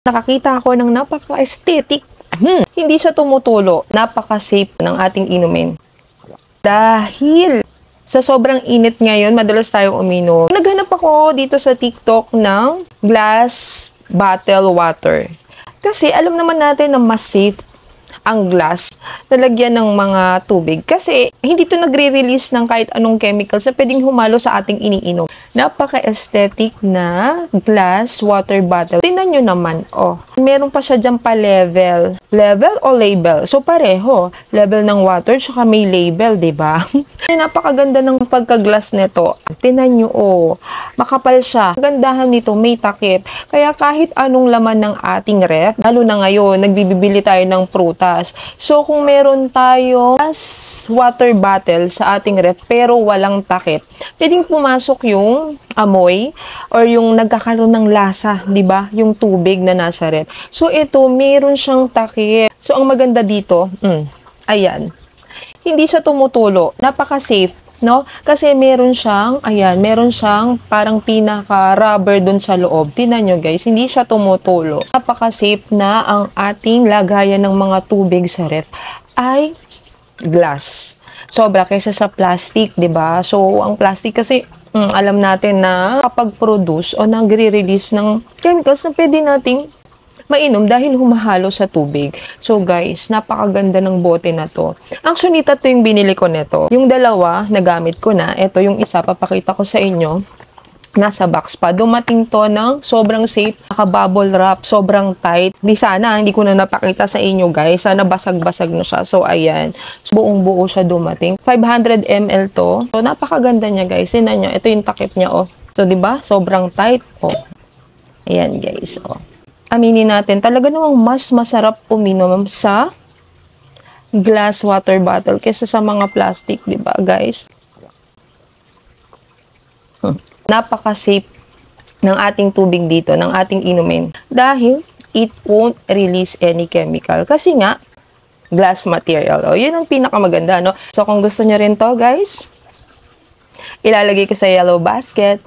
Nakakita ako ng napaka-aesthetic. Hindi siya tumutulo. Napaka-safe ng ating inumin. Dahil sa sobrang init ngayon, madalas tayong uminom. Naghanap ako dito sa TikTok ng glass bottle water. Kasi alam naman natin na mas safe ang glass na lagyan ng mga tubig. Kasi hindi to nagre-release ng kahit anong chemicals na pwedeng humalo sa ating iniinom. Napaka-aesthetic na glass water bottle. Tingnan nyo naman, oh. Meron pa siya dyan pa level. Level o label? So pareho. Level ng water, tsaka may label, diba? Napakaganda ng pagka-glass nito. Tingnan nyo, oh. Makapal siya. Gandahan nito, may takip. Kaya kahit anong laman ng ating ref, lalo na ngayon, nagbibili tayo ng prutas. So, kung meron tayo water bottle sa ating ref pero walang takip, pwedeng pumasok yung amoy or yung nagkakaroon ng lasa, di ba? Yung tubig na nasa ref. So, ito, meron siyang takip. So, ang maganda dito, ayan, hindi siya tumutulo. Napaka-safe, no? Kasi meron siyang, ayan, meron siyang parang pinaka-rubber dun sa loob. Tingnan nyo guys, hindi siya tumutulo. Napaka-safe na ang ating lagayan ng mga tubig sa ref ay glass. Sobra kaysa sa plastic, di ba? So, ang plastic kasi, alam natin na kapag produce o nagre-release ng chemicals na pwede nating mainom dahil humahalo sa tubig. So guys, napakaganda ng bote na to. Actually, ito yung binili ko nito. Yung dalawa, nagamit ko na. Ito yung isa, papakita ko sa inyo. Nasa box pa. Dumating to ng sobrang safe, naka-bubble wrap, sobrang tight. Di sana, hindi ko na napakita sa inyo guys. Sana basag-basag na siya. So ayan, so, buong-buo siya dumating. 500 ml to. So napakaganda niya guys. Tingnan niyo, ito yung takip niya oh. So di ba? Sobrang tight oh. Ayan guys oh. Aminin natin, talaga namang mas masarap uminom sa glass water bottle kaysa sa mga plastic, di ba guys? Napaka-safe ng ating tubig dito, ng ating inumin. Dahil it won't release any chemical. Kasi nga, glass material. O, yun ang pinakamaganda, no? So, kung gusto nyo rin to, guys, ilalagay ko sa yellow basket.